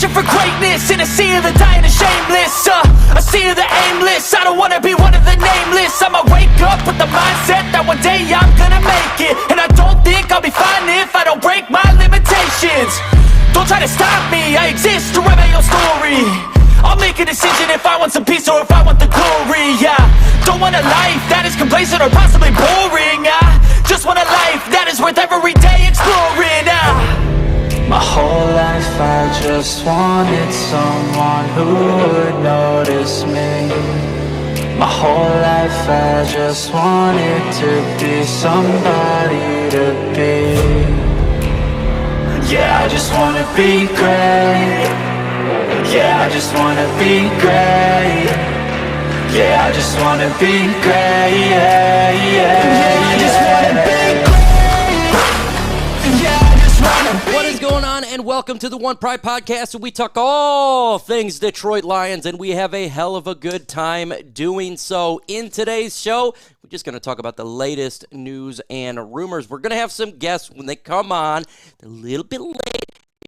Searching for greatness in a sea of the dying and shameless. A sea of the aimless. I don't wanna be one of the nameless. I'ma wake up with the mindset that one day I'm gonna make it. And I don't think I'll be fine if I don't break my limitations. Don't try to stop me, I exist to write my own story. I'll make a decision if I want some peace or if I want the glory. Don't want a life that is complacent or possibly boring. I just want a life that is worth every day exploring. My whole life I just wanted someone who would notice me. My whole life I just wanted to be somebody to be. Yeah, I just wanna be great. Yeah, I just wanna be great. Yeah, I just wanna be great. Yeah, I just wanna be great. What is going on, and welcome to the One Pride Podcast, where we talk all things Detroit Lions, and we have a hell of a good time doing so. In today's show, we're just going to talk about the latest news and rumors. We're going to have some guests when they come on. They're a little bit late.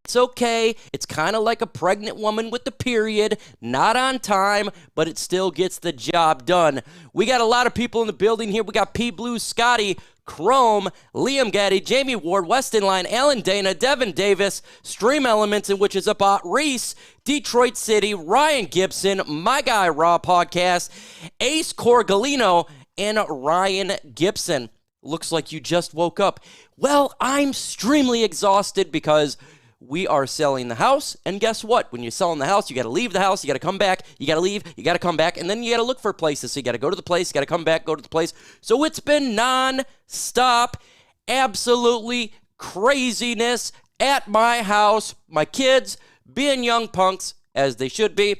It's okay. It's kind of like a pregnant woman with the period. Not on time, but it still gets the job done. We got a lot of people in the building here. We got P. Blue, Scotty, Chrome, Liam Gaddy, Jamie Ward, Weston Line, Alan Dana, Devin Davis, Stream Elements, in which is about Reese, Detroit City, Ryan Gibson, My Guy Raw Podcast, Ace Corgalino, and Ryan Gibson. Looks like you just woke up. Well, I'm extremely exhausted because we are selling the house, and guess what? When you're selling the house, you got to leave the house, you got to come back, you got to leave, you got to come back, and then you got to look for places. So you got to go to the place, you got to come back, go to the place. So it's been non-stop, absolutely craziness at my house. My kids being young punks, as they should be,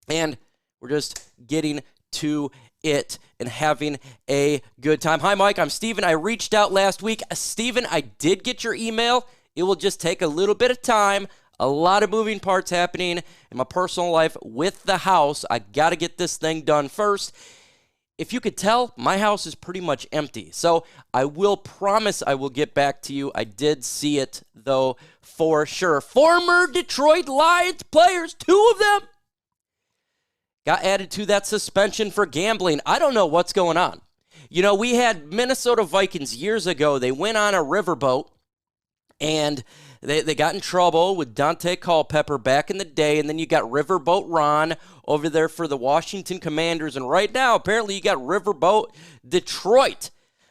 and we're just getting to it and having a good time. Hi, Mike. I'm Steven. I reached out last week. Steven, I did get your email. It will just take a little bit of time, a lot of moving parts happening in my personal life with the house. I got to get this thing done first. If you could tell, my house is pretty much empty. So I will promise I will get back to you. I did see it, though, for sure. Former Detroit Lions players, 2 of them, got added to that suspension for gambling. I don't know what's going on. You know, we had Minnesota Vikings years ago. They went on a riverboat. And they got in trouble with Dante Culpepper back in the day, and then you got Riverboat Ron over there for the Washington Commanders, and right now, apparently, you got Riverboat Detroit.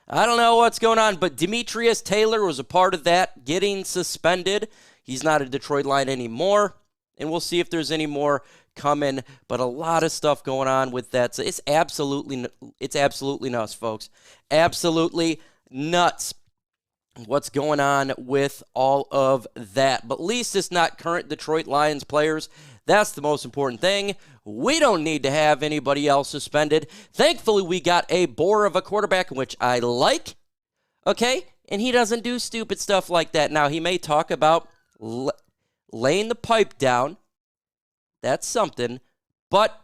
I don't know what's going on, but Demetrius Taylor was a part of that, getting suspended. He's not a Detroit Lion anymore, and we'll see if there's any more coming, but a lot of stuff going on with that. So it's absolutely nuts, folks. Absolutely nuts. What's going on with all of that. But at least it's not current Detroit Lions players. That's the most important thing. We don't need to have anybody else suspended. Thankfully, we got a bore of a quarterback, which I like. Okay? And he doesn't do stupid stuff like that. Now, he may talk about laying the pipe down. That's something. But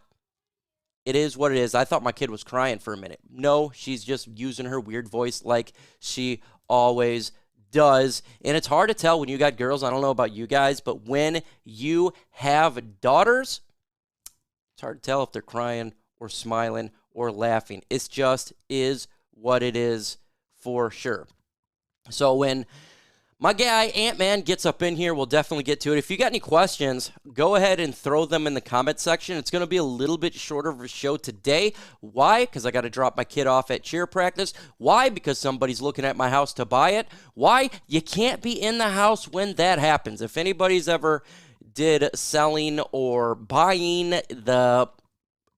it is what it is. I thought my kid was crying for a minute. No, she's just using her weird voice like she always does. And it's hard to tell when you got girls. I don't know about you guys, but when you have daughters, it's hard to tell if they're crying or smiling or laughing. It just is what it is for sure. So when my guy, Ant-Man, gets up in here, we'll definitely get to it. If you got any questions, go ahead and throw them in the comment section. It's going to be a little bit shorter of a show today. Why? Because I got to drop my kid off at cheer practice. Why? Because somebody's looking at my house to buy it. Why? You can't be in the house when that happens. If anybody's ever did selling or buying, the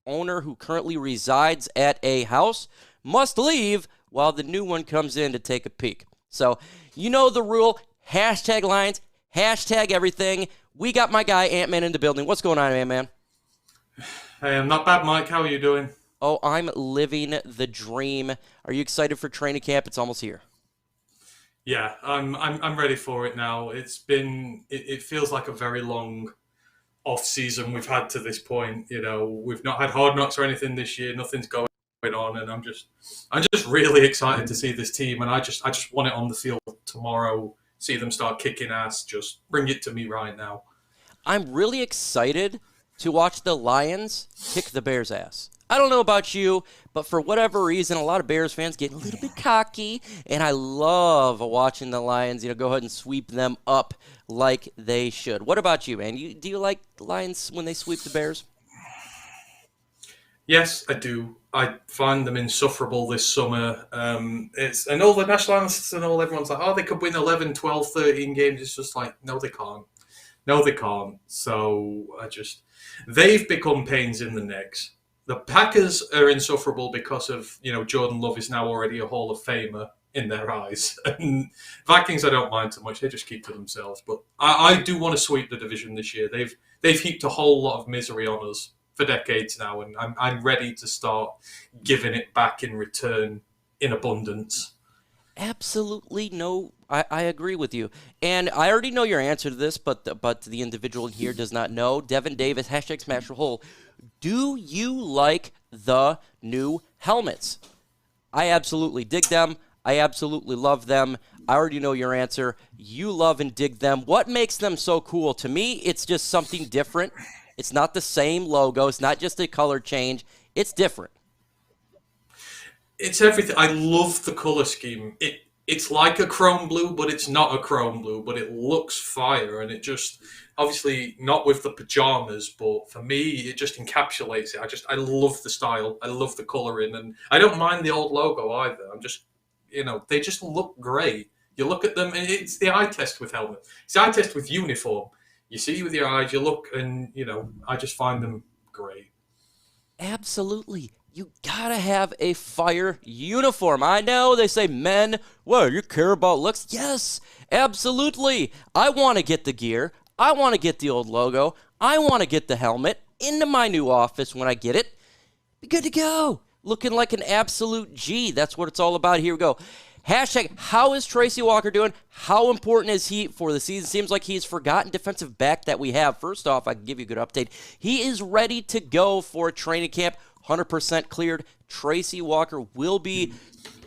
owner who currently resides at a house must leave while the new one comes in to take a peek. So, you know the rule. Hashtag Lions. Hashtag everything. We got my guy, Ant-Man, in the building. What's going on, Ant-Man? Hey, I'm not bad, Mike. How are you doing? Oh, I'm living the dream. Are you excited for training camp? It's almost here. Yeah, I'm ready for it now. It feels like a very long off season we've had to this point. You know, we've not had hard knocks or anything this year. Nothing's going on, and I'm just really excited to see this team, and I just want it on the field tomorrow. See them start kicking ass. Just bring it to me right now. I'm really excited to watch the Lions kick the Bears' ass. I don't know about you, but for whatever reason, a lot of Bears fans get a little bit cocky, and I love watching the Lions, go ahead and sweep them up like they should. What about you, man? Do you like the Lions when they sweep the Bears? Yes, I do. I find them insufferable this summer. And all the national analysts and all, everyone's like, oh, they could win 11, 12, 13 games. It's just like, no, they can't. No, they can't. So they've become pains in the necks. The Packers are insufferable because of, Jordan Love is now already a Hall of Famer in their eyes. And Vikings, I don't mind too much. They just keep to themselves. But I do want to sweep the division this year. They've heaped a whole lot of misery on us for decades now, and I'm ready to start giving it back in return in abundance. Absolutely no. I agree with you. And I already know your answer to this, but the individual here does not know. Devin Davis, hashtag Smash the Hole. Do you like the new helmets? I absolutely dig them. I absolutely love them. I already know your answer. You love and dig them. What makes them so cool? To me, it's just something different. It's not the same logo. It's not just a color change. It's different. It's everything. I love the color scheme. It's like a chrome blue, but it's not a chrome blue, but it looks fire. And it just, obviously not with the pajamas, but for me, it just encapsulates it. I love the style. I love the coloring. And I don't mind the old logo either. I'm just, they just look great. You look at them, and it's the eye test with helmet. It's the eye test with uniform. You see with your eyes, you look, and, I just find them great. Absolutely. You gotta have a fire uniform. I know they say men, well, you care about looks. Yes, absolutely. I want to get the gear. I want to get the old logo. I want to get the helmet into my new office when I get it. Be good to go. Looking like an absolute G. That's what it's all about. Here we go. Hashtag, how is Tracy Walker doing? How important is he for the season? Seems like he's forgotten defensive back that we have. First off, I can give you a good update. He is ready to go for training camp. 100% cleared. Tracy Walker will be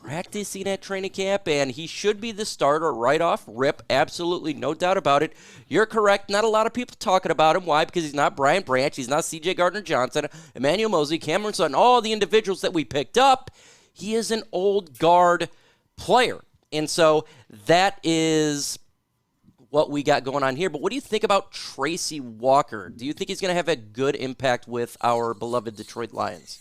practicing at training camp, and he should be the starter right off rip. Absolutely, no doubt about it. You're correct. Not a lot of people talking about him. Why? Because he's not Brian Branch. He's not C.J. Gardner-Johnson, Emmanuel Moseley, Cameron Sutton, all the individuals that we picked up. He is an old guard player, and so that is what we got going on here. But what do you think about Tracy Walker? Do you think he's going to have a good impact with our beloved Detroit Lions?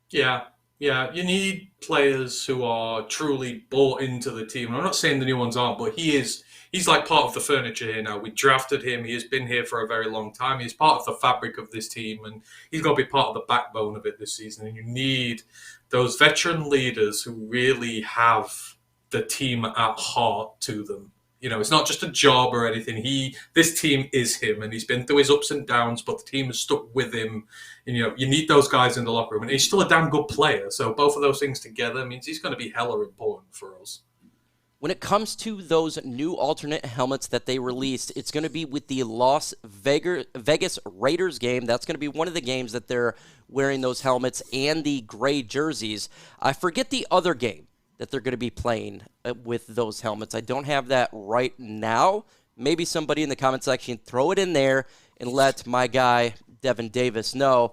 Yeah. You need players who are truly bought into the team. I'm not saying the new ones aren't, but he's like part of the furniture here now. We drafted him. He has been here for a very long time. He's part of the fabric of this team, and he's going to be part of the backbone of it this season. And you need those veteran leaders who really have the team at heart to them. It's not just a job or anything. This team is him, and he's been through his ups and downs, but the team has stuck with him. And, you need those guys in the locker room, and he's still a damn good player. So both of those things together means he's going to be hella important for us. When it comes to those new alternate helmets that they released, it's going to be with the Las Vegas Raiders game. That's going to be one of the games that they're wearing those helmets and the gray jerseys. I forget the other game that they're going to be playing with those helmets. I don't have that right now. Maybe somebody in the comment section throw it in there and let my guy Devin Davis know.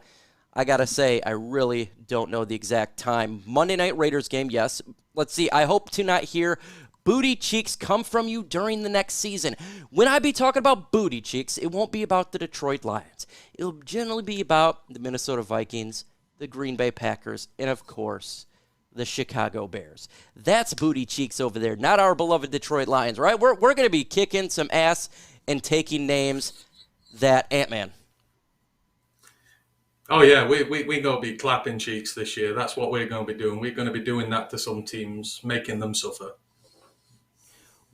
I got to say, I really don't know the exact time. Monday Night Raiders game, yes. Let's see. I hope to not hear booty cheeks come from you during the next season. When I be talking about booty cheeks, it won't be about the Detroit Lions. It'll generally be about the Minnesota Vikings, the Green Bay Packers, and of course, the Chicago Bears. That's booty cheeks over there, not our beloved Detroit Lions, right? We're going to be kicking some ass and taking names that Ant-Man. Oh, yeah, we're going to be clapping cheeks this year. That's what we're going to be doing. We're going to be doing that to some teams, making them suffer.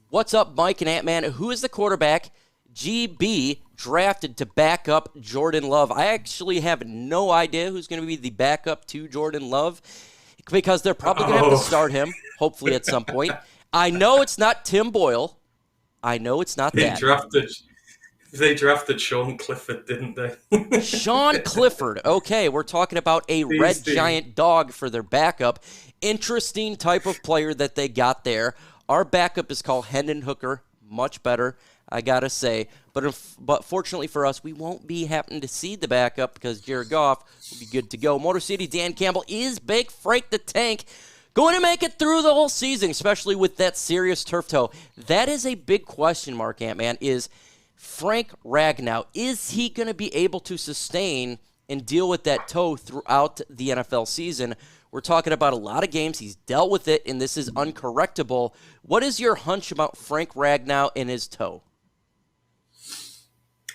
What's up, Mike and Ant-Man? Who is the quarterback GB drafted to back up Jordan Love? I actually have no idea who's going to be the backup to Jordan Love, because they're probably going to have to start him, hopefully at some point. I know it's not Tim Boyle. I know it's not that. They drafted Sean Clifford, didn't they? Sean Clifford. Okay, we're talking about a red giant dog for their backup. Interesting type of player that they got there. Our backup is called Hendon Hooker. Much better. I got to say. But fortunately for us, we won't be happening to see the backup because Jared Goff will be good to go. Motor City Dan Campbell is Big Frank the Tank. Going to make it through the whole season, especially with that serious turf toe. That is a big question mark, Ant-Man, is Frank Ragnow. Is he going to be able to sustain and deal with that toe throughout the NFL season? We're talking about a lot of games. He's dealt with it, and this is uncorrectable. What is your hunch about Frank Ragnow and his toe?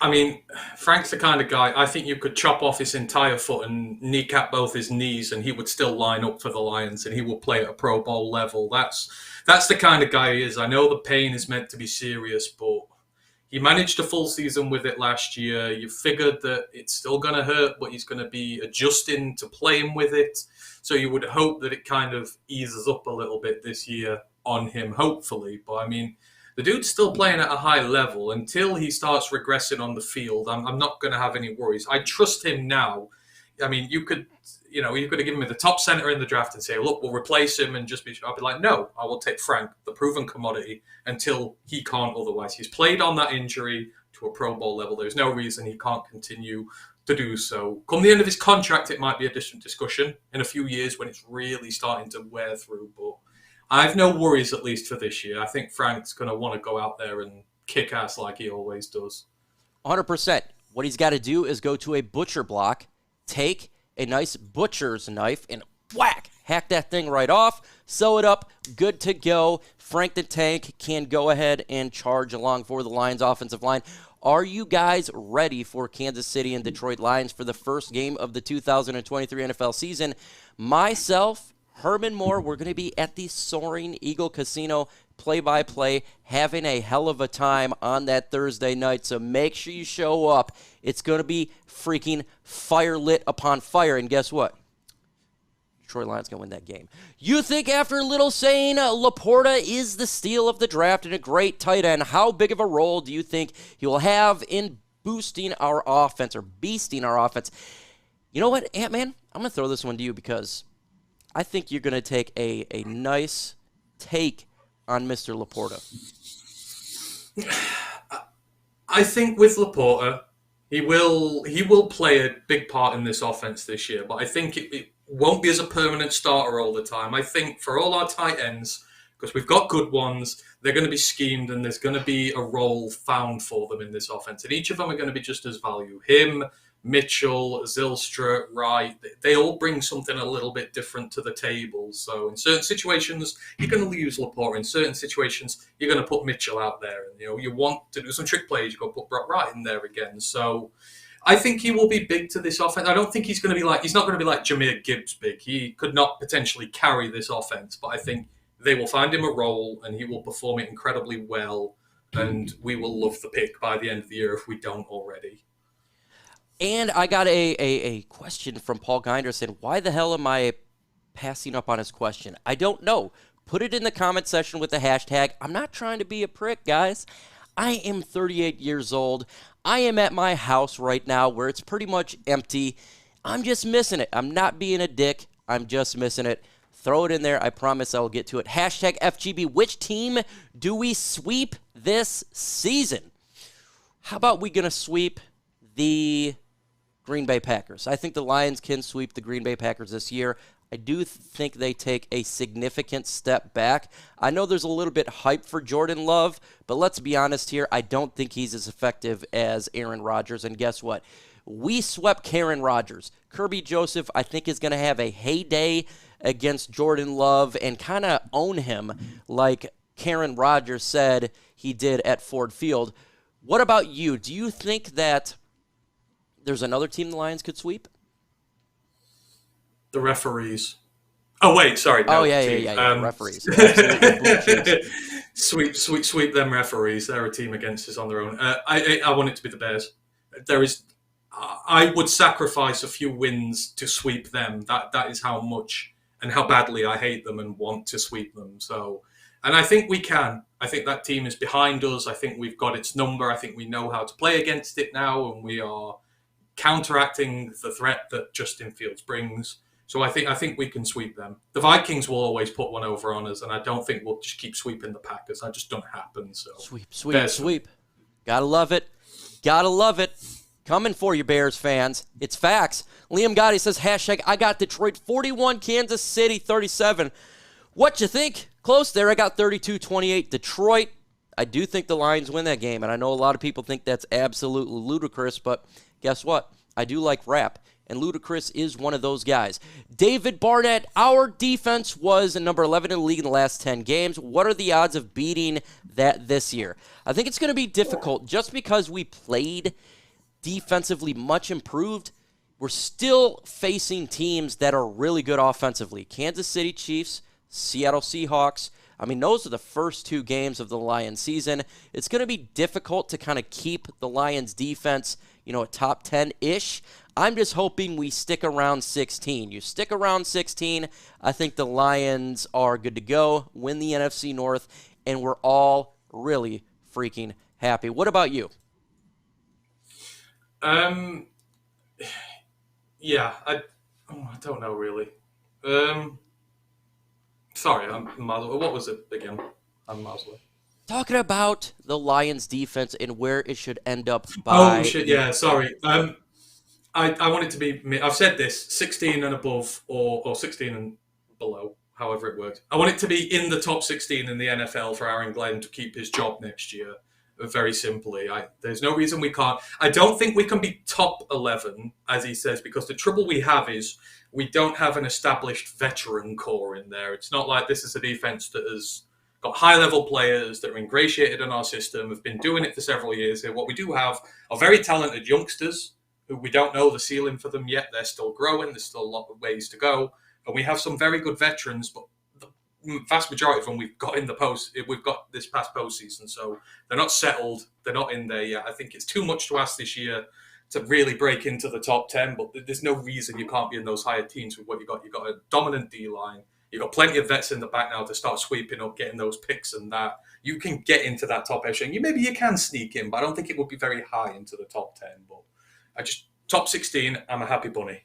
I mean, Frank's the kind of guy, I think you could chop off his entire foot and kneecap both his knees and he would still line up for the Lions and he will play at a Pro Bowl level. That's the kind of guy he is. I know the pain is meant to be serious, but he managed a full season with it last year. You figured that it's still going to hurt, but he's going to be adjusting to playing with it. So you would hope that it kind of eases up a little bit this year on him, hopefully. But I mean, the dude's still playing at a high level. Until he starts regressing on the field, I'm not going to have any worries. I trust him now. I mean, you could have given me the top center in the draft and say, look, we'll replace him and just be sure. I'll be like, no, I will take Frank, the proven commodity, until he can't otherwise. He's played on that injury to a Pro Bowl level. There's no reason he can't continue to do so. Come the end of his contract, it might be a different discussion in a few years when it's really starting to wear through, but I have no worries, at least for this year. I think Frank's going to want to go out there and kick ass like he always does. 100%. What he's got to do is go to a butcher block, take a nice butcher's knife, and whack, hack that thing right off, sew it up, good to go. Frank the Tank can go ahead and charge along for the Lions offensive line. Are you guys ready for Kansas City and Detroit Lions for the first game of the 2023 NFL season? Myself, Herman Moore, we're going to be at the Soaring Eagle Casino play-by-play, having a hell of a time on that Thursday night, so make sure you show up. It's going to be freaking fire lit upon fire, and guess what? Detroit Lions going to win that game. You think after little saying Laporta is the steal of the draft and a great tight end, how big of a role do you think he will have in boosting our offense or beasting our offense? You know what, Ant-Man? I'm going to throw this one to you because I think you're going to take a nice take on Mr. Laporta. I think with Laporta, he will play a big part in this offense this year, but I think it won't be as a permanent starter all the time. I think for all our tight ends, because we've got good ones, they're going to be schemed and there's going to be a role found for them in this offense. And each of them are going to be just as valuable. Him, Mitchell, Zylstra, Wright, they all bring something a little bit different to the table. So in certain situations, you're going to use Laporta. In certain situations, you're going to put Mitchell out there. And, you want to do some trick plays, you're going to put Brock Wright in there again. So I think he will be big to this offense. I don't think he's not going to be like Jahmyr Gibbs big. He could not potentially carry this offense, but I think they will find him a role and he will perform it incredibly well. And we will love the pick by the end of the year if we don't already. And I got a question from Paul Ginder saying, why the hell am I passing up on his question? I don't know. Put it in the comment section with the hashtag. I'm not trying to be a prick, guys. I am 38 years old. I am at my house right now where it's pretty much empty. I'm just missing it. I'm not being a dick. I'm just missing it. Throw it in there. I promise I will get to it. Hashtag FGB. Which team do we sweep this season? How about we going to sweep the Green Bay Packers? I think the Lions can sweep the Green Bay Packers this year. I do think they take a significant step back. I know there's a little bit hype for Jordan Love, but let's be honest here. I don't think he's as effective as Aaron Rodgers. And guess what? We swept Karen Rodgers. Kirby Joseph, I think, is going to have a heyday against Jordan Love and kind of own him like Karen Rodgers said he did at Ford Field. What about you? Do you think that there's another team the Lions could sweep? The referees. Oh, wait, sorry. No, yeah. Referees. Absolutely. Sweep them referees. They're a team against us on their own. I want it to be the Bears. I would sacrifice a few wins to sweep them. That is how much and how badly I hate them and want to sweep them. So, and I think we can. I think that team is behind us. I think we've got its number. I think we know how to play against it now, and we are counteracting the threat that Justin Fields brings. So I think we can sweep them. The Vikings will always put one over on us, and I don't think we'll just keep sweeping the Packers. That just don't happen. So sweep. Gotta love it. Gotta love it. Coming for you, Bears fans. It's facts. Liam Gotti says, hashtag, I got Detroit 41, Kansas City 37. What you think? Close there. I got 32-28 Detroit. I do think the Lions win that game, and I know a lot of people think that's absolutely ludicrous, but guess what? I do like rap, and Ludacris is one of those guys. David Barnett, our defense was number 11 in the league in the last 10 games. What are the odds of beating that this year? I think it's going to be difficult just because we played defensively much improved. We're still facing teams that are really good offensively. Kansas City Chiefs, Seattle Seahawks. I mean, those are the first 2 games of the Lions season. It's going to be difficult to kind of keep the Lions defense, a top 10-ish. I'm just hoping we stick around 16. You stick around 16, I think the Lions are good to go, win the NFC North, and we're all really freaking happy. What about you? Yeah, I don't know really. Sorry, I'm miles away. What was it again? I'm miles away. Talking about the Lions defense and where it should end up by. Oh shit! Yeah, sorry. I want it to be. I've said this: 16 and above, or 16 and below, however it works. I want it to be in the top 16 in the NFL for Aaron Glenn to keep his job next year. Very simply, there's no reason we can't. I don't think we can be top 11, as he says, because the trouble we have is we don't have an established veteran core in there. It's not like this is a defense that has got high-level players that are ingratiated in our system, have been doing it for several years. What we do have are very talented youngsters who we don't know the ceiling for them yet. They're still growing. There's still a lot of ways to go. And we have some very good veterans, but the vast majority of them we've got this past postseason, so they're not settled. They're not in there yet. I think it's too much to ask this year to really break into the top 10, but there's no reason you can't be in those higher teams with what you got. You've got a dominant D-line. You've got plenty of vets in the back now to start sweeping up, getting those picks and that. You can get into that top echelon. Maybe you can sneak in, but I don't think it would be very high into the top 10. But top 16, I'm a happy bunny.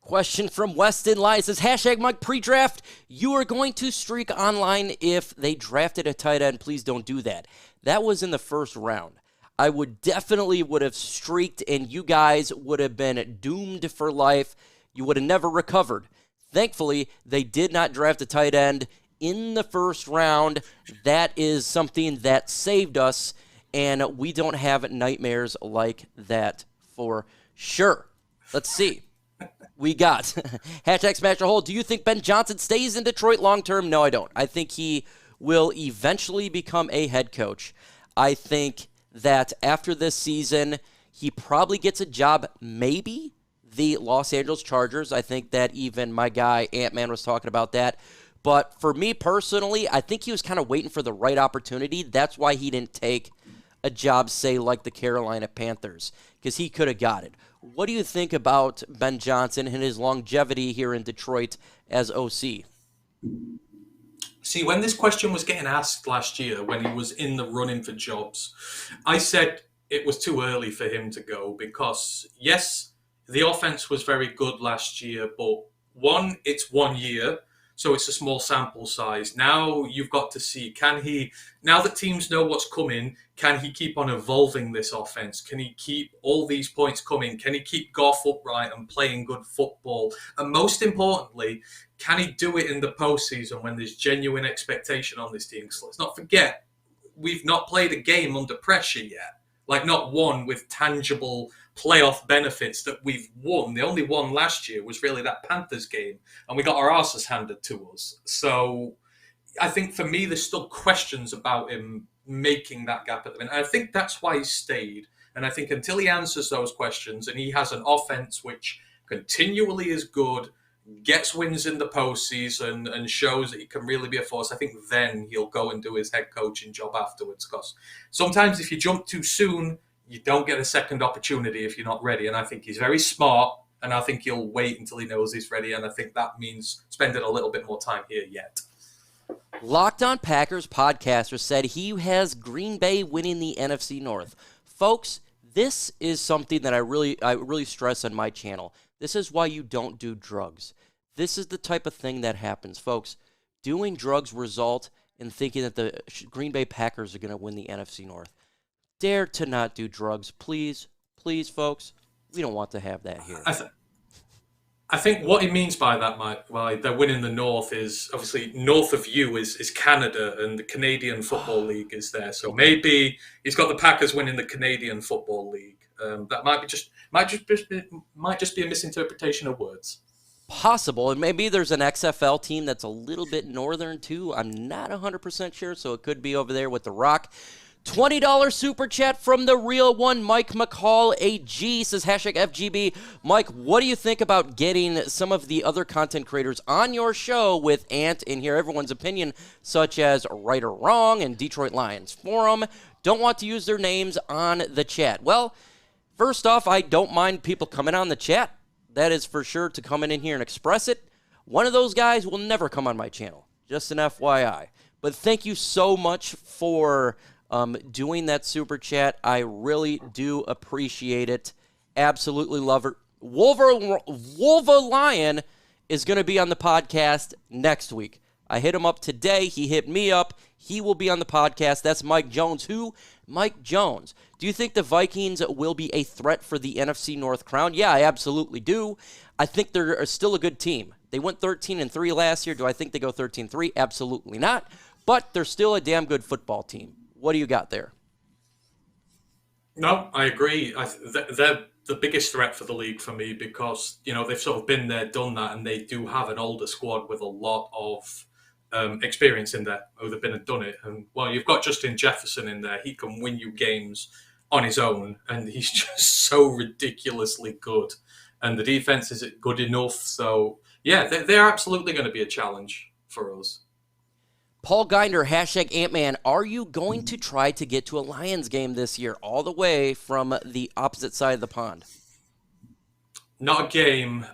Question from Weston Lies says, hashtag Mike pre-draft, you are going to streak online if they drafted a tight end. Please don't do that. That was in the first round. I would have streaked, and you guys would have been doomed for life. You would have never recovered. Thankfully, they did not draft a tight end in the first round. That is something that saved us, and we don't have nightmares like that for sure. Let's see. We got hashtag Smash a Hole. Do you think Ben Johnson stays in Detroit long term? No, I don't. I think he will eventually become a head coach. I think that after this season, he probably gets a job, maybe the Los Angeles Chargers. I think that even my guy Ant-Man was talking about that. But for me personally, I think he was kind of waiting for the right opportunity. That's why he didn't take a job, say, like the Carolina Panthers, because he could have got it. What do you think about Ben Johnson and his longevity here in Detroit as OC? See, when this question was getting asked last year, when he was in the running for jobs, I said it was too early for him to go because, yes, the offense was very good last year, but one, it's 1 year, so it's a small sample size. Now you've got to see, now that teams know what's coming, can he keep on evolving this offense? Can he keep all these points coming? Can he keep Goff upright and playing good football? And most importantly, can he do it in the postseason when there's genuine expectation on this team? Because let's not forget, we've not played a game under pressure yet. Like, not one with tangible playoff benefits that we've won. The only one last year was really that Panthers game, and we got our asses handed to us. So I think for me, there's still questions about him making that gap at the minute. And I think that's why he stayed. And I think until he answers those questions and he has an offense which continually is good, gets wins in the postseason and shows that he can really be a force, I think then he'll go and do his head coaching job afterwards. Because sometimes if you jump too soon, you don't get a second opportunity if you're not ready. And I think he's very smart, and I think he'll wait until he knows he's ready. And I think that means spending a little bit more time here yet. Locked On Packers podcaster said he has Green Bay winning the NFC North. Folks, this is something that I really stress on my channel. This is why you don't do drugs. This is the type of thing that happens, folks. Doing drugs result in thinking that the Green Bay Packers are going to win the NFC North. dare to not do drugs. Please, please, folks. We don't want to have that here. I think what he means by that, Mike, by they're winning the North, is obviously north of you is Canada, and the Canadian Football League is there. So maybe he's got the Packers winning the Canadian Football League. That might just be a misinterpretation of words. Possible. And maybe there's an XFL team that's a little bit northern too. I'm not 100% sure, so it could be over there with The Rock. $20 super chat from the real one, Mike McCall AG says hashtag FGB. Mike, what do you think about getting some of the other content creators on your show with Ant and hear everyone's opinion, such as Right or Wrong and Detroit Lions Forum? Don't want to use their names on the chat. Well, first off, I don't mind people coming on the chat. That is for sure, to come in here and express it. One of those guys will never come on my channel. Just an FYI. But thank you so much for doing that super chat. I really do appreciate it. Absolutely love it. Wolva Lion is going to be on the podcast next week. I hit him up today. He hit me up. He will be on the podcast. That's Mike Jones. Who? Mike Jones. Do you think the Vikings will be a threat for the NFC North crown? Yeah, I absolutely do. I think they're still a good team. They went 13-3 last year. Do I think they go 13-3? Absolutely not. But they're still a damn good football team. What do you got there? No, I agree. They're the biggest threat for the league for me because, they've sort of been there, done that, and they do have an older squad with a lot of experience in there who have been and done it. And, well, you've got Justin Jefferson in there. He can win you games on his own, and he's just so ridiculously good. And the defense is good enough. So, yeah, they're absolutely going to be a challenge for us. Paul Ginder, hashtag Ant-Man, are you going to try to get to a Lions game this year all the way from the opposite side of the pond? Not a game.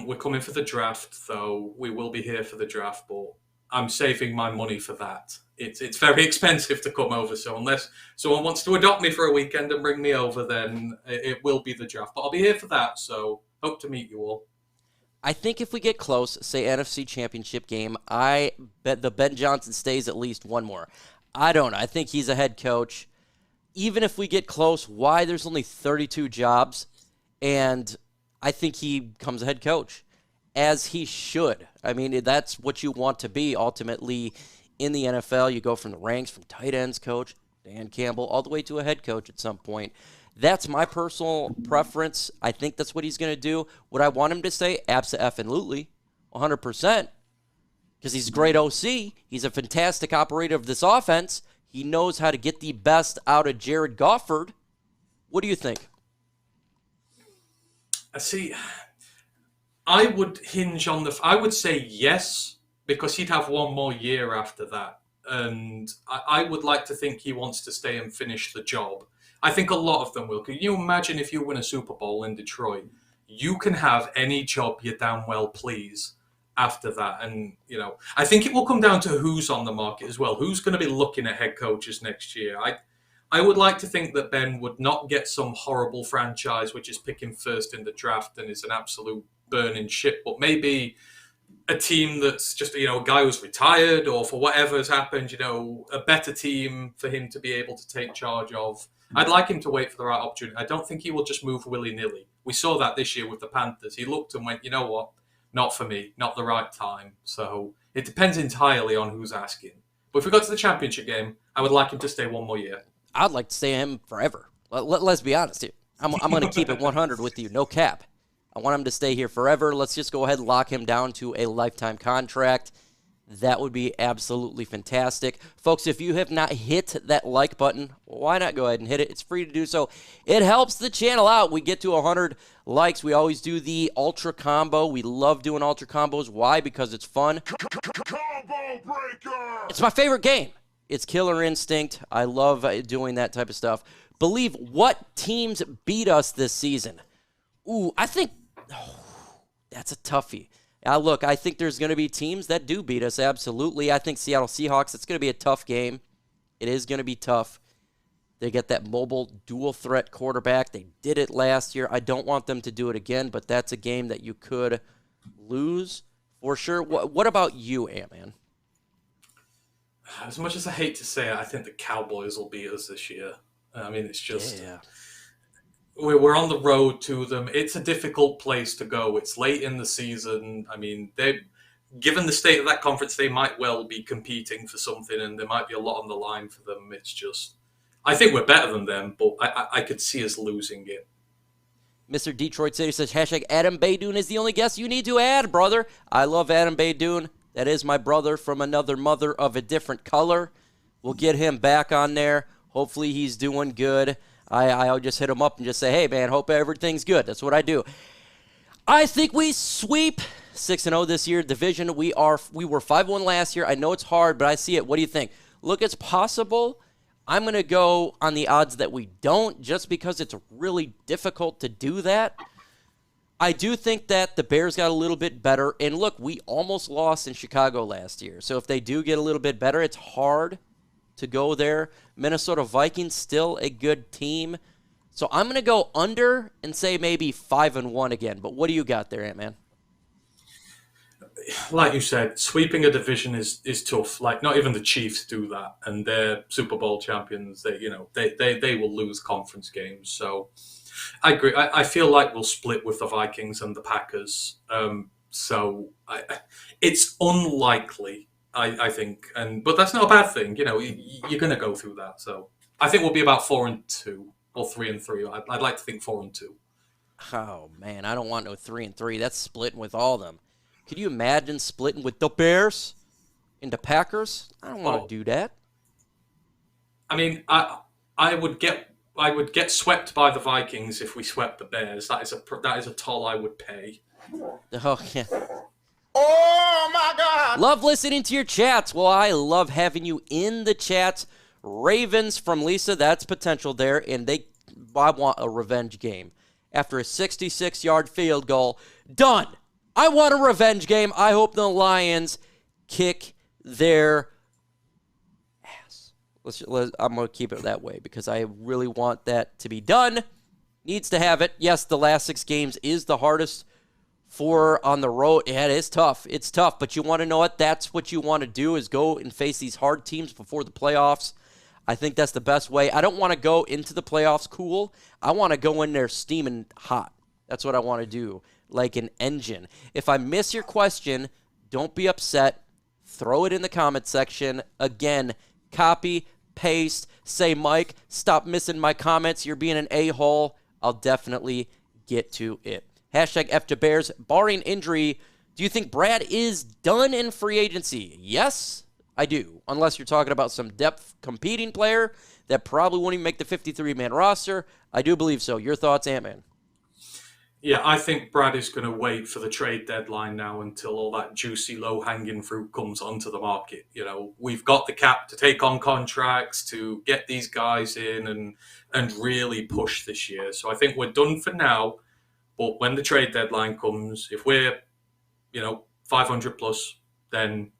We're coming for the draft, though. We will be here for the draft, but I'm saving my money for that. It's very expensive to come over, so unless someone wants to adopt me for a weekend and bring me over, then it will be the draft. But I'll be here for that, so hope to meet you all. I think if we get close, say NFC Championship game, I bet the Ben Johnson stays at least one more. I don't know. I think he's a head coach. Even if we get close, why? There's only 32 jobs, and I think he becomes a head coach, as he should. I mean, that's what you want to be ultimately in the NFL. You go from the ranks, from tight ends coach, Dan Campbell, all the way to a head coach at some point. That's my personal preference. I think that's what he's going to do. Would I want him to say? Abso-effing-lutely, 100%, because he's a great OC. He's a fantastic operator of this offense. He knows how to get the best out of Jared Goff. What do you think? See, I would hinge on I would say yes, because he'd have one more year after that. And I would like to think he wants to stay and finish the job. I think a lot of them will. Can you imagine if you win a Super Bowl in Detroit? You can have any job you damn well please after that. And, I think it will come down to who's on the market as well. Who's going to be looking at head coaches next year? I would like to think that Ben would not get some horrible franchise which is picking first in the draft and is an absolute burning ship, but maybe a team that's just, a guy who's retired or for whatever has happened, a better team for him to be able to take charge of. I'd like him to wait for the right opportunity. I don't think he will just move willy-nilly. We saw that this year with the Panthers. He looked and went, you know what? Not for me. Not the right time. So it depends entirely on who's asking. But if we got to the championship game, I would like him to stay one more year. I'd like to stay him forever. Let's be honest here. I'm going to keep it 100 with you. No cap. I want him to stay here forever. Let's just go ahead and lock him down to a lifetime contract. That would be absolutely fantastic. Folks, if you have not hit that like button, why not go ahead and hit it? It's free to do so. It helps the channel out. We get to 100 likes. We always do the Ultra Combo. We love doing Ultra Combos. Why? Because it's fun. Combo Breaker! It's my favorite game. It's Killer Instinct. I love doing that type of stuff. Believe what teams beat us this season. Ooh, I think that's a toughie. Look, I think there's going to be teams that do beat us, absolutely. I think Seattle Seahawks, it's going to be a tough game. It is going to be tough. They get that mobile dual-threat quarterback. They did it last year. I don't want them to do it again, but that's a game that you could lose for sure. What about you, Ant-Man? As much as I hate to say it, I think the Cowboys will beat us this year. I mean, it's just Yeah. we're on the road to them. It's a difficult place to go. It's late in the season. I mean, given the state of that conference, they might well be competing for something, and there might be a lot on the line for them. It's just, I think we're better than them, but I could see us losing it. Mr. Detroit City says, hashtag Adam Baydoun is the only guest you need to add, brother. I love Adam Baydoun. That is my brother from another mother of a different color. We'll get him back on there. Hopefully he's doing good. I'll just hit him up and just say, hey, man, hope everything's good. That's what I do. I think we sweep 6-0 this year. Division, we were 5-1 last year. I know it's hard, but I see it. What do you think? Look, it's possible. I'm going to go on the odds that we don't, just because it's really difficult to do that. I do think that the Bears got a little bit better. And look, we almost lost in Chicago last year. So if they do get a little bit better, it's hard to go there. Minnesota Vikings, still a good team. So I'm going to go under and say maybe 5-1 again. But what do you got there, Ant-Man? Like you said, sweeping a division is tough. Like, not even the Chiefs do that, and they're Super Bowl champions. They will lose conference games. So I agree. I feel like we'll split with the Vikings and the Packers. It's unlikely, I think, but that's not a bad thing. You're going to go through that. So I think we'll be about 4-2 or 3-3. I'd like to think 4-2. Oh man, I don't want no 3-3. That's splitting with all of them. Could you imagine splitting with the Bears and the Packers? I don't want to do that. I mean, I would get swept by the Vikings if we swept the Bears. That is a toll I would pay. Oh yeah. Oh my God! Love listening to your chats. Well, I love having you in the chats. Ravens from Lisa, that's potential there, and I want a revenge game. After a 66-yard field goal, done. I want a revenge game. I hope the Lions kick their ass. I'm going to keep it that way because I really want that to be done. Needs to have it. Yes, the last 6 games is the hardest on the road. Yeah, it is tough. It's tough, but you want to know what? That's what you want to do, is go and face these hard teams before the playoffs. I think that's the best way. I don't want to go into the playoffs cool. I want to go in there steaming hot. That's what I want to do, like an engine. If I miss your question, don't be upset. Throw it in the comment section. Again, copy, paste, say, Mike, stop missing my comments. You're being an a-hole. I'll definitely get to it. Hashtag #FToBears. Barring injury, do you think Brad is done in free agency? Yes, I do. Unless you're talking about some depth competing player that probably won't even make the 53-man roster. I do believe so. Your thoughts, Ant-Man? Yeah, I think Brad is going to wait for the trade deadline now until all that juicy, low-hanging fruit comes onto the market. We've got the cap to take on contracts, to get these guys in and really push this year. So I think we're done for now. But when the trade deadline comes, if we're, 500 plus, then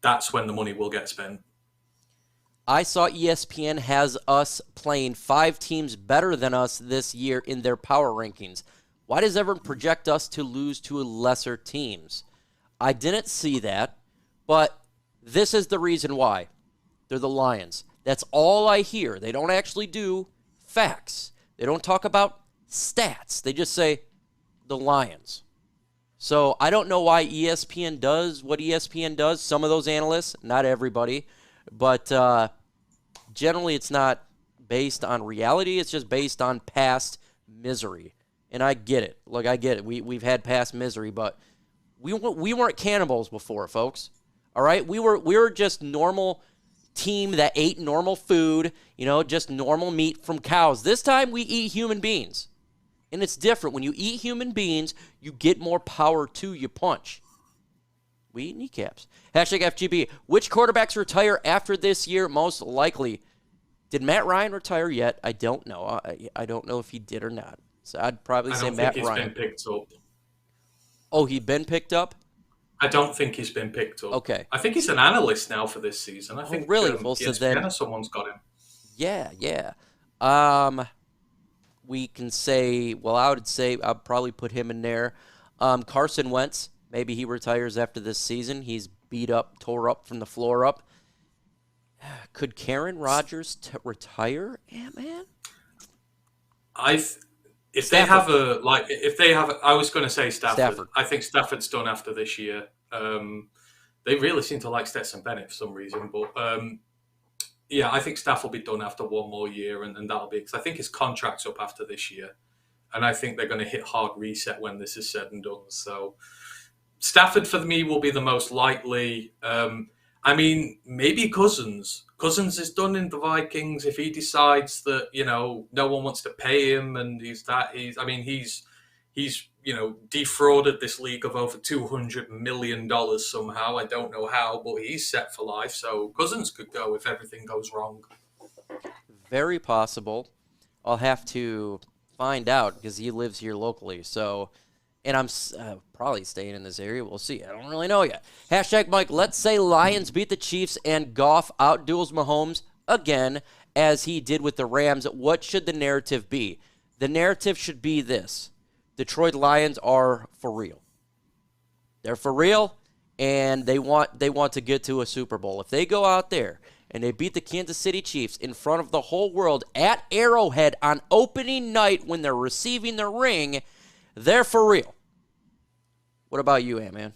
that's when the money will get spent. I saw ESPN has us playing 5 teams better than us this year in their power rankings. Why does everyone project us to lose to lesser teams? I didn't see that, but this is the reason why. They're the Lions. That's all I hear. They don't actually do facts. They don't talk about stats. They just say the Lions. So I don't know why ESPN does what ESPN does. Some of those analysts, not everybody, but generally it's not based on reality. It's just based on past misery. And I get it. Look, I get it. We've had past misery, but we weren't cannibals before, folks. All right? We were just normal team that ate normal food, just normal meat from cows. This time we eat human beings. And it's different. When you eat human beings, you get more power to your punch. We eat kneecaps. Hashtag FGB. Which quarterbacks retire after this year most likely? Did Matt Ryan retire yet? I don't know. I don't know if he did or not. So I'd probably say Matt Ryan. I don't think he's been picked up. Oh, he's been picked up? I don't think he's been picked up. Okay. I think he's an analyst now for this season. I think really? Well, so then someone's got him. Yeah. We can say, I would say I'd probably put him in there. Carson Wentz, maybe he retires after this season. He's beat up, tore up from the floor up. Could Karen Rodgers retire, man? If they have I was going to say Stafford. I think Stafford's done after this year. They really seem to like Stetson Bennett for some reason, but yeah, I think Staff will be done after one more year, and that'll be because I think his contract's up after this year, and I think they're going to hit hard reset when this is said and done. So Stafford for me will be the most likely. I mean, maybe Cousins. Cousins is done in the Vikings if he decides that no one wants to pay him, and he's defrauded this league of over $200 million somehow. I don't know how, but he's set for life. So Cousins could go if everything goes wrong. Very possible. I'll have to find out because he lives here locally. So, and I'm probably staying in this area. We'll see. I don't really know yet. Hashtag Mike, let's say Lions beat the Chiefs and Goff outduels Mahomes again, as he did with the Rams. What should the narrative be? The narrative should be this. Detroit Lions are for real. They're for real, and they want to get to a Super Bowl. If they go out there and they beat the Kansas City Chiefs in front of the whole world at Arrowhead on opening night when they're receiving the ring, they're for real. What about you, Ant-Man?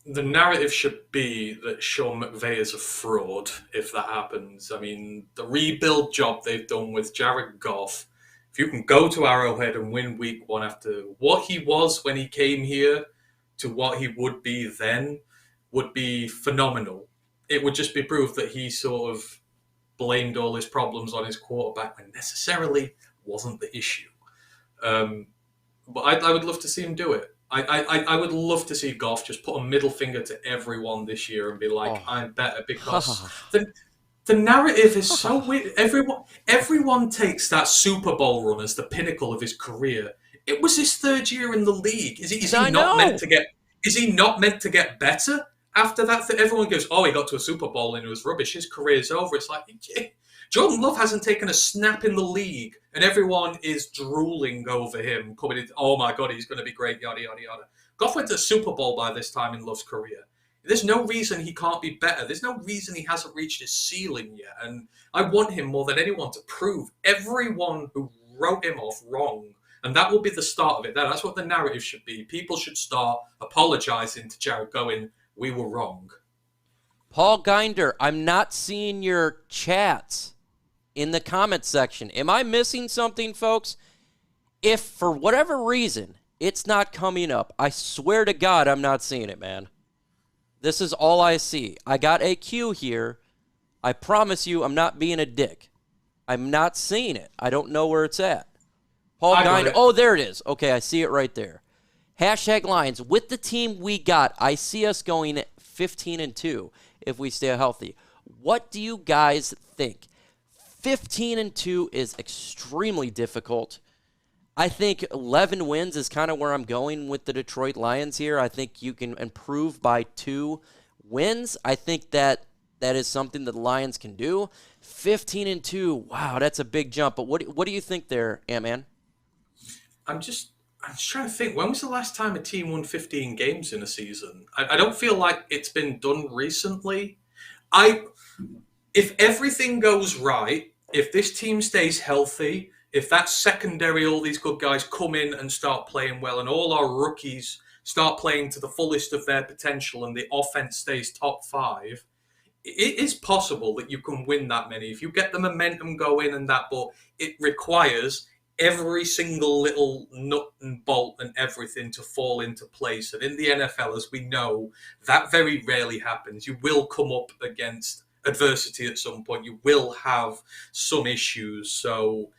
The narrative should be that Sean McVay is a fraud if that happens. I mean, the rebuild job they've done with Jared Goff, if you can go to Arrowhead and win week one after what he was when he came here to what he would be then, would be phenomenal. It would just be proof that he sort of blamed all his problems on his quarterback when necessarily wasn't the issue. But I would love to see him do it. I would love to see Goff just put a middle finger to everyone this year and be like, I'm better, because the narrative is so weird. Everyone takes that Super Bowl run as the pinnacle of his career. It was his third year in the league. Is he not meant to get better after that? Everyone goes, he got to a Super Bowl and it was rubbish. His career's over. It's like, Jordan Love hasn't taken a snap in the league, and everyone is drooling over him, coming in, oh my God, he's going to be great, yada, yada, yada. Goff went to the Super Bowl by this time in Love's career. There's no reason he can't be better. There's no reason he hasn't reached his ceiling yet, and I want him more than anyone to prove everyone who wrote him off wrong, and that will be the start of it. That's what the narrative should be. People should start apologizing to Jared, going, we were wrong. Paul Ginder, I'm not seeing your chats in the comment section. Am I missing something, folks? If for whatever reason it's not coming up, I swear to God I'm not seeing it, man. This is all I see. I got a queue here. I promise you I'm not being a dick. I'm not seeing it. I don't know where it's at. Paul Ginder. Oh, there it is. Okay, I see it right there. Hashtag Lions. With the team we got, I see us going 15-2 if we stay healthy. What do you guys think? 15-2 is extremely difficult. I think 11 wins is kind of where I'm going with the Detroit Lions here. I think you can improve by 2 wins. I think that is something that the Lions can do. 15-2, wow, that's a big jump. But what do you think there, Ant-Man? I'm just trying to think. When was the last time a team won 15 games in a season? I don't feel like it's been done recently. If everything goes right, if this team stays healthy, if that secondary, all these good guys come in and start playing well, and all our rookies start playing to the fullest of their potential, and the offense stays top 5, it is possible that you can win that many. If you get the momentum going and that, but it requires every single little nut and bolt and everything to fall into place. And in the NFL, as we know, that very rarely happens. You will come up against adversity at some point. You will have some issues. So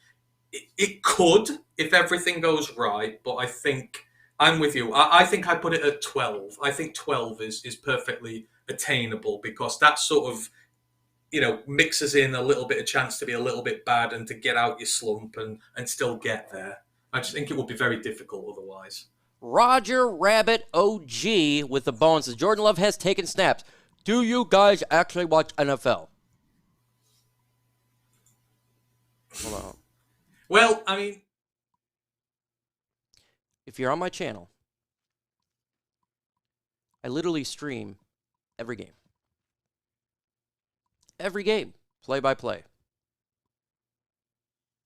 it could, if everything goes right, but I think I'm with you. I think I put it at 12. I think 12 is perfectly attainable, because that sort of, mixes in a little bit of chance to be a little bit bad and to get out your slump and still get there. I just think it would be very difficult otherwise. Roger Rabbit OG with the bones says, Jordan Love has taken snaps. Do you guys actually watch NFL? Hold on. Well, I mean, if you're on my channel, I literally stream every game. Every game, play by play.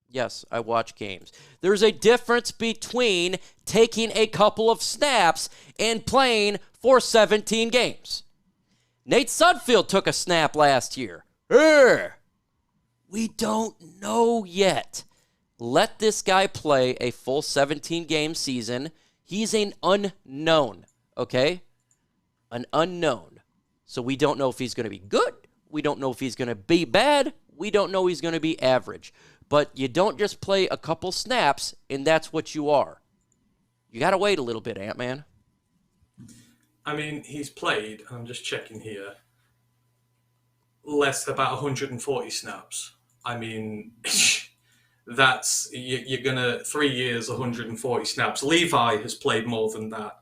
Yes, I watch games. There's a difference between taking a couple of snaps and playing for 17 games. Nate Sudfeld took a snap last year. We don't know yet. Let this guy play a full 17-game season. He's an unknown, okay? An unknown. So we don't know if he's going to be good. We don't know if he's going to be bad. We don't know he's going to be average. But you don't just play a couple snaps, and that's what you are. You got to wait a little bit, Ant-Man. I mean, he's played, I'm just checking here, less than about 140 snaps. I mean, that's, you're going to, 3 years, 140 snaps. Levi has played more than that.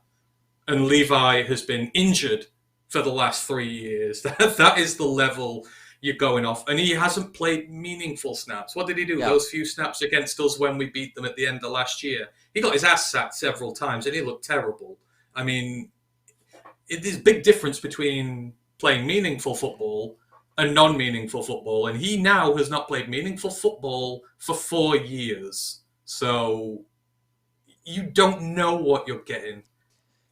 And Levi has been injured for the last 3 years. That is the level you're going off. And he hasn't played meaningful snaps. What did he do? Yeah. Those few snaps against us when we beat them at the end of last year. He got his ass sacked several times and he looked terrible. I mean, there's a big difference between playing meaningful football and non-meaningful football. And he now has not played meaningful football for 4 years. So you don't know what you're getting.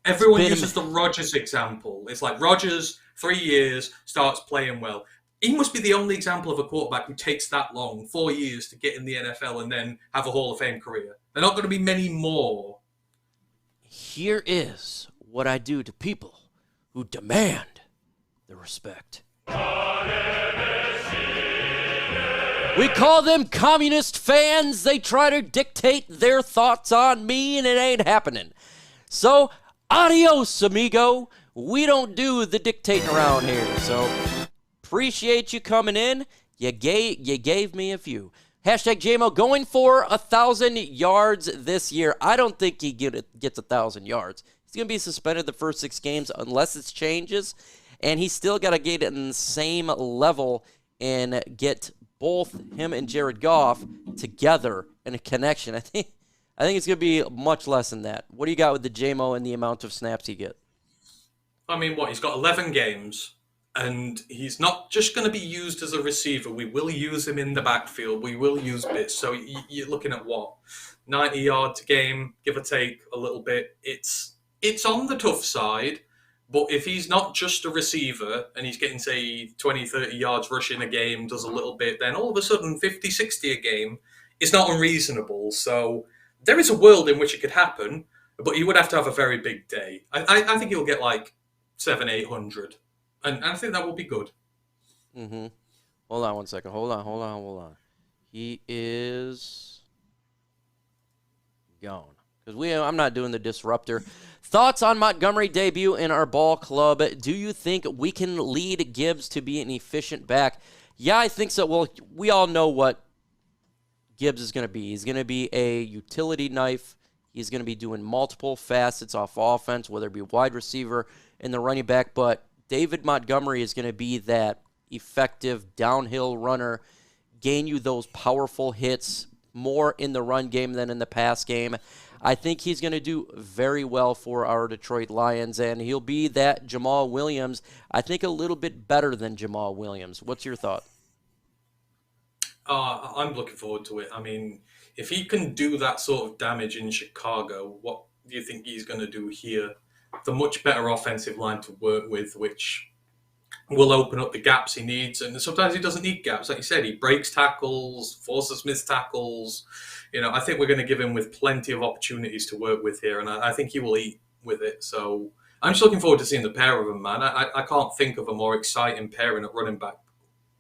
Everyone uses the Rodgers example. It's like Rodgers, 3 years, starts playing well. He must be the only example of a quarterback who takes that long, 4 years, to get in the NFL and then have a Hall of Fame career. There are not going to be many more. Here is what I do to people who demand the respect. We call them communist fans. They try to dictate their thoughts on me, and it ain't happening. So, adios, amigo. We don't do the dictating around here, so appreciate you coming in. You gave me a few. Hashtag JMO going for 1,000 yards this year. I don't think he gets 1,000 yards. He's going to be suspended the first 6 games unless it changes, and he's still got to get in the same level and get both him and Jared Goff together in a connection. I think it's going to be much less than that. What do you got with the JMO and the amount of snaps he get? I mean, he's got 11 games. And he's not just going to be used as a receiver. We will use him in the backfield. We will use bits. So you're looking at what? 90 yards a game, give or take a little bit. It's on the tough side. But if he's not just a receiver and he's getting, say, 20, 30 yards rushing a game, does a little bit, then all of a sudden 50, 60 a game is not unreasonable. So there is a world in which it could happen, but he would have to have a very big day. I think he'll get like 700, 800. And I think that will be good. Mm-hmm. Hold on one second. Hold on. He is gone. Because I'm not doing the disruptor. Thoughts on Montgomery debut in our ball club. Do you think we can lead Gibbs to be an efficient back? Yeah, I think so. Well, we all know what Gibbs is going to be. He's going to be a utility knife. He's going to be doing multiple facets off offense, whether it be wide receiver and the running back. But David Montgomery is going to be that effective downhill runner, gain you those powerful hits more in the run game than in the pass game. I think he's going to do very well for our Detroit Lions, and he'll be that Jamal Williams, I think a little bit better than Jamal Williams. What's your thought? I'm looking forward to it. I mean, if he can do that sort of damage in Chicago, what do you think he's going to do here? The much better offensive line to work with, which will open up the gaps he needs. And sometimes he doesn't need gaps. Like you said, he breaks tackles, forces missed tackles. I think we're going to give him with plenty of opportunities to work with here. And I think he will eat with it. So I'm just looking forward to seeing the pair of them, man. I can't think of a more exciting pairing at running back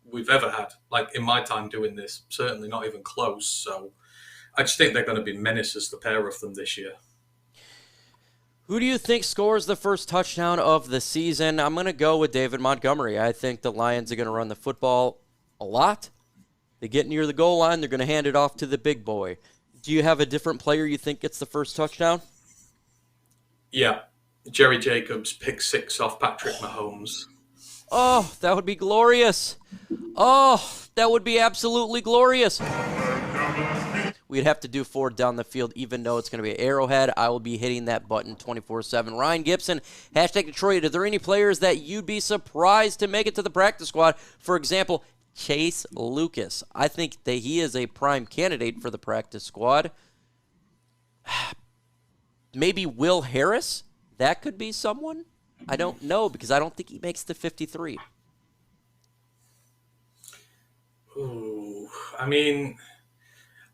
we've ever had. Like in my time doing this, certainly not even close. So I just think they're going to be menaces, the pair of them this year. Who do you think scores the first touchdown of the season? I'm going to go with David Montgomery. I think the Lions are going to run the football a lot. They get near the goal line, they're going to hand it off to the big boy. Do you have a different player you think gets the first touchdown? Yeah. Jerry Jacobs, pick 6 off Patrick Mahomes. Oh, that would be glorious. Oh, that would be absolutely glorious. we'd have to do 4 down the field, even though it's going to be Arrowhead. I will be hitting that button 24/7. Ryan Gibson, hashtag Detroit. Are there any players that you'd be surprised to make it to the practice squad? For example, Chase Lucas. I think that he is a prime candidate for the practice squad. Maybe Will Harris. That could be someone. I don't know, because I don't think he makes the 53. Ooh, I mean,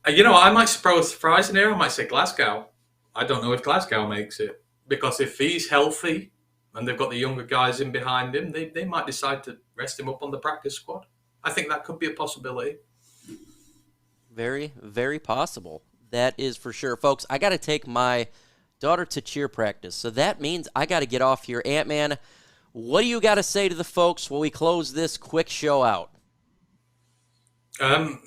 I might surprise in here. I might say Glasgow. I don't know if Glasgow makes it, because if he's healthy and they've got the younger guys in behind him, they might decide to rest him up on the practice squad. I think that could be a possibility. Very, very possible. That is for sure. Folks, I got to take my daughter to cheer practice, so that means I got to get off here. Ant-Man, what do you got to say to the folks while we close this quick show out? I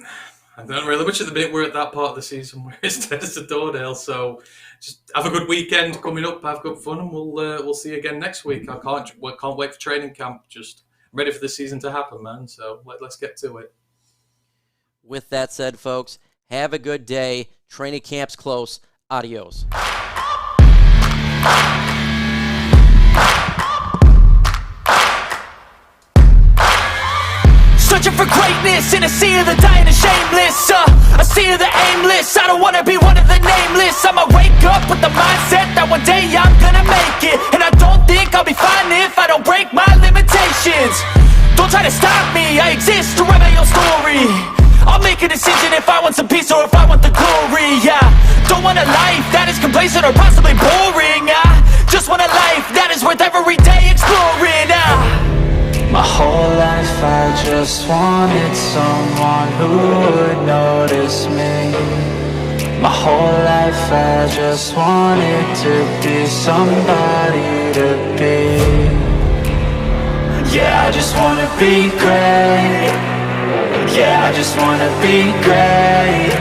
don't really much at the minute. We're at that part of the season where it's tennis to Doordale, so just have a good weekend coming up, have good fun, and we'll see you again next week. I can't wait for training camp. Just ready for the season to happen, man. So let's get to it. With that said, folks, have a good day. Training camp's close. Adios. Searching for greatness in a sea of the dying and shameless, a sea of the aimless. I don't wanna be one of the nameless. I'ma wake up with the mindset that one day I'm gonna make it, and I don't think I'll be fine if I don't break my limitations. Don't try to stop me, I exist to write my own story. I'll make a decision if I want some peace or if I want the glory. Yeah, don't want a life that is complacent or possibly boring. I just want a life that is worth every day exploring. My whole life I just wanted someone who would notice me. My whole life I just wanted to be somebody to be. Yeah, I just wanna be great. Yeah, I just wanna be great.